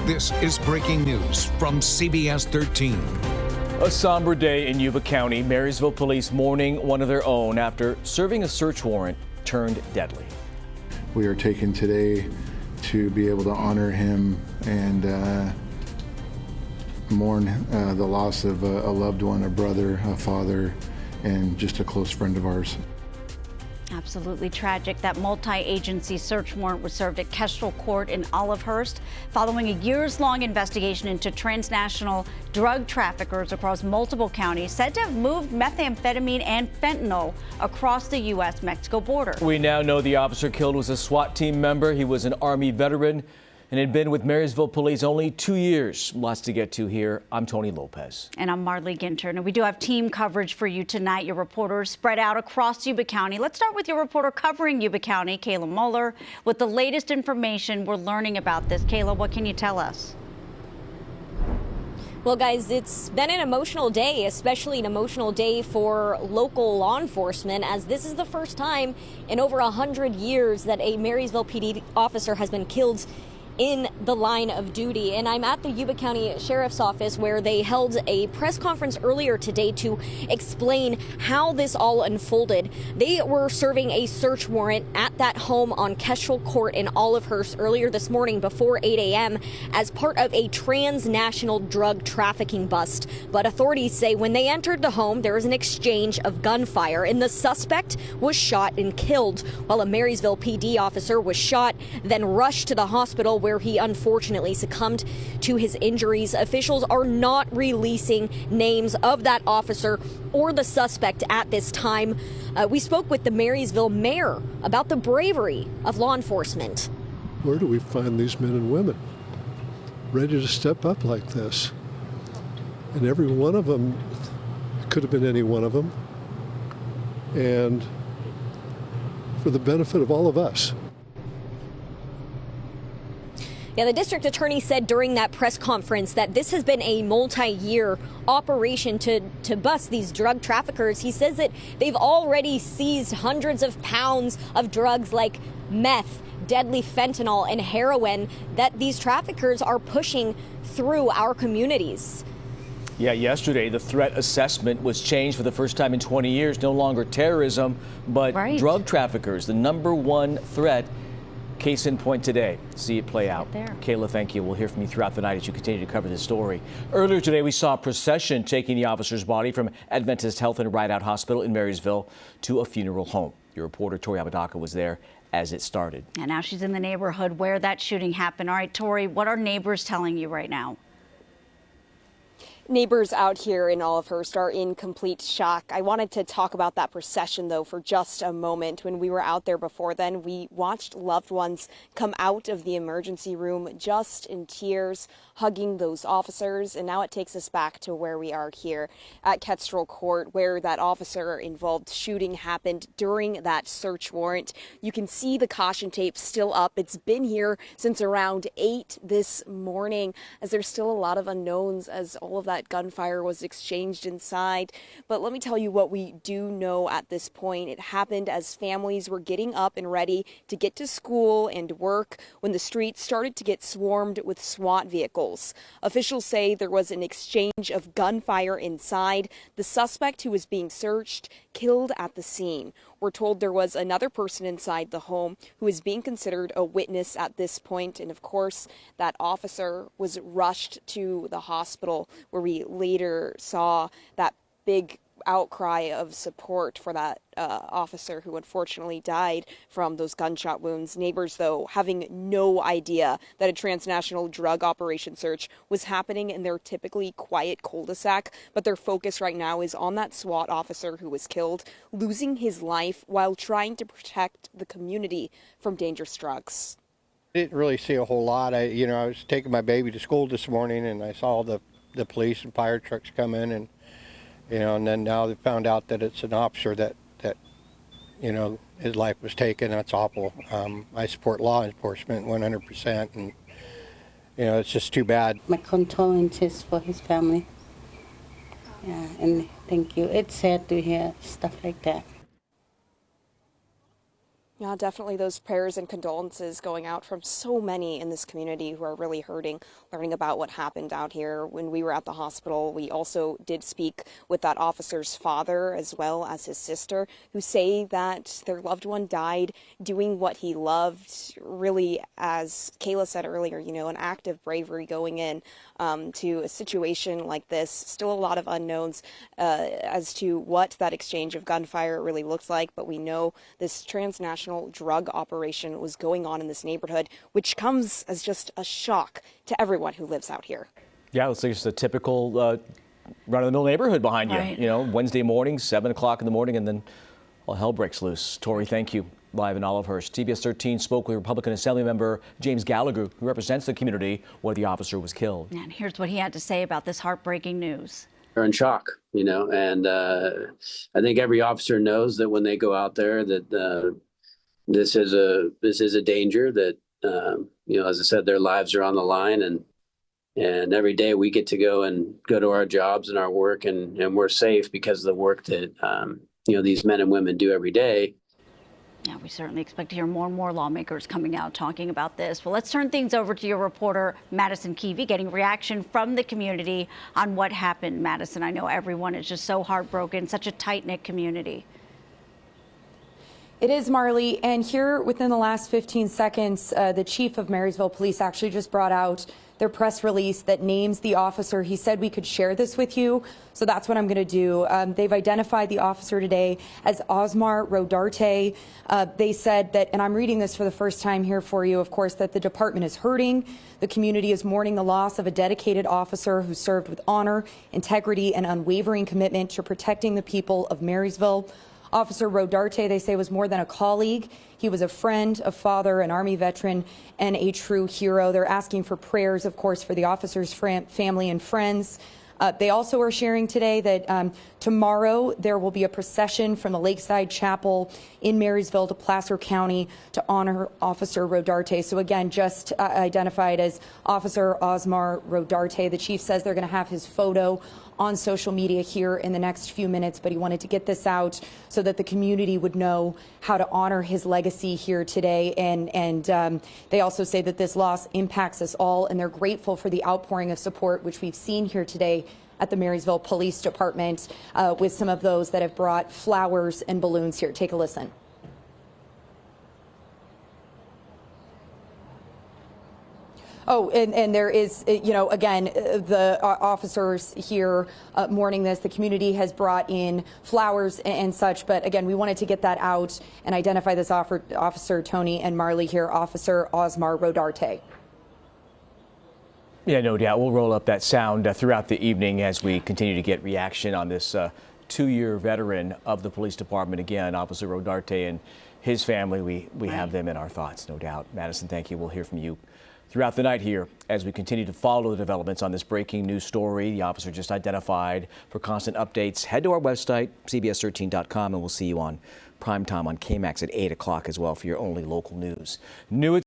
This is breaking news from CBS 13. A somber day in Yuba County. Marysville police mourning one of their own after serving a search warrant turned deadly. We are taken today to be able to honor him and mourn the loss of a loved one, a brother, a father, and just a close friend of ours. Absolutely tragic. That multi-agency search warrant was served at Kestrel Court in Olivehurst following a years-long investigation into transnational drug traffickers across multiple counties said to have moved methamphetamine and fentanyl across the U.S.-Mexico border. We now know the officer killed was a SWAT team member. He was an Army veteran and had been with Marysville police only 2 years. Lots to get to here. I'm Tony Lopez. And I'm Marley Ginter. And we do have team coverage for you tonight. Your reporters spread out across Yuba County. Let's start with your reporter covering Yuba County, Kayla Mueller, with the latest information we're learning about this. Kayla, what can you tell us? Well, guys, it's been an emotional day, especially an emotional day for local law enforcement, as this is the first time in over 100 years that a Marysville PD officer has been killed in the line of duty. And I'm at the Yuba County Sheriff's Office where they held a press conference earlier today to explain how this all unfolded. They were serving a search warrant at that home on Kestrel Court in Olivehurst earlier this morning before 8 a.m. as part of a transnational drug trafficking bust. But authorities say when they entered the home, there was an exchange of gunfire and the suspect was shot and killed, while a Marysville PD officer was shot, then rushed to the hospital where he unfortunately succumbed to his injuries. Officials are not releasing names of that officer or the suspect at this time. We spoke with the Marysville mayor about the bravery of law enforcement. Where do we find these men and women ready to step up like this? And every one of them could have been any one of them, and for the benefit of all of us. Yeah, the district attorney said during that press conference that this has been a multi-year operation to bust these drug traffickers. He says that they've already seized hundreds of pounds of drugs like meth, deadly fentanyl, and heroin that these traffickers are pushing through our communities. Yeah, yesterday the threat assessment was changed for the first time in 20 years. No longer terrorism, but drug traffickers, the #1 threat. Case in point today. See it play out. Kayla, thank you. We'll hear from you throughout the night as you continue to cover this story. Earlier today, we saw a procession taking the officer's body from Adventist Health and Rideout Hospital in Marysville to a funeral home. Your reporter, Tori Apodaca, was there as it started. And now she's in the neighborhood where that shooting happened. All right, Tori, what are neighbors telling you right now? Neighbors out here in Olivehurst are in complete shock. I wanted to talk about that procession, though, for just a moment. When we were out there before then, we watched loved ones come out of the emergency room just in tears, hugging those officers. And now it takes us back to where we are here at Kestrel Court, where that officer-involved shooting happened during that search warrant. You can see the caution tape still up. It's been here since around 8 this morning, as there's still a lot of unknowns as all of that gunfire was exchanged inside. But let me tell you what we do know at this point. It happened as families were getting up and ready to get to school and work when the streets started to get swarmed with SWAT vehicles. Officials say there was an exchange of gunfire inside. The suspect who was being searched killed at the scene. We're told there was another person inside the home who is being considered a witness at this point. And of course, that officer was rushed to the hospital, where we later saw that big outcry of support for that officer who unfortunately died from those gunshot wounds. Neighbors, though, having no idea that a transnational drug operation search was happening in their typically quiet cul-de-sac, but their focus right now is on that SWAT officer who was killed, losing his life while trying to protect the community from dangerous drugs. I didn't really see a whole lot. I was taking my baby to school this morning, and I saw the police and fire trucks come in, and and then now they found out that it's an officer that his life was taken. That's awful. I support law enforcement 100%, and it's just too bad. My condolences for his family. Yeah, and thank you. It's sad to hear stuff like that. Yeah, definitely those prayers and condolences going out from so many in this community who are really hurting, learning about what happened out here. When we were at the hospital, we also did speak with that officer's father as well as his sister, who say that their loved one died doing what he loved. Really, as Kayla said earlier, an act of bravery going in to a situation like this. Still a lot of unknowns as to what that exchange of gunfire really looks like, but we know this transnational drug operation was going on in this neighborhood, which comes as just a shock to everyone who lives out here. Yeah, it's just a typical run-of-the-mill neighborhood behind you. Right. Wednesday morning, 7 o'clock in the morning, and then all hell breaks loose. Tori, thank you. Live in Olivehurst. CBS 13 spoke with Republican Assembly member James Gallagher, who represents the community where the officer was killed. And here's what he had to say about this heartbreaking news. Are in shock, and I think every officer knows that when they go out there that this is a danger that, as I said, their lives are on the line, and every day we get to go to our jobs and our work, and we're safe because of the work that, these men and women do every day. Yeah, we certainly expect to hear more and more lawmakers coming out talking about this. Well, let's turn things over to your reporter, Madison Keevy, getting reaction from the community on what happened. Madison, I know everyone is just so heartbroken, such a tight-knit community. It is, Marley, and here within the last 15 seconds, the chief of Marysville Police actually just brought out their press release that names the officer. He said we could share this with you, so that's what I'm going to do. They've identified the officer today as Osmar Rodarte. They said that, and I'm reading this for the first time here for you, of course, that the department is hurting. The community is mourning the loss of a dedicated officer who served with honor, integrity, and unwavering commitment to protecting the people of Marysville. Officer Rodarte, they say, was more than a colleague. He was a friend, a father, an Army veteran, and a true hero. They're asking for prayers, of course, for the officer's family and friends. They also are sharing today that tomorrow there will be a procession from the Lakeside Chapel in Marysville to Placer County to honor Officer Rodarte. So again, just identified as Officer Osmar Rodarte. The chief says they're going to have his photo on social media here in the next few minutes, but he wanted to get this out so that the community would know how to honor his legacy here today. And they also say that this loss impacts us all, and they're grateful for the outpouring of support, which we've seen here today at the Marysville Police Department with some of those that have brought flowers and balloons here. Take a listen. Oh, and there is, again, the officers here mourning this. The community has brought in flowers and such. But again, we wanted to get that out and identify this officer, Tony and Marley here, Officer Osmar Rodarte. Yeah, no doubt. We'll roll up that sound throughout the evening as we continue to get reaction on this two-year veteran of the police department. Again, Officer Rodarte and his family, we have them in our thoughts, no doubt. Madison, thank you. We'll hear from you throughout the night here as we continue to follow the developments on this breaking news story. The officer just identified. For constant updates, head to our website, cbs13.com, and we'll see you on primetime on KMAX at 8 o'clock as well for your only local news. New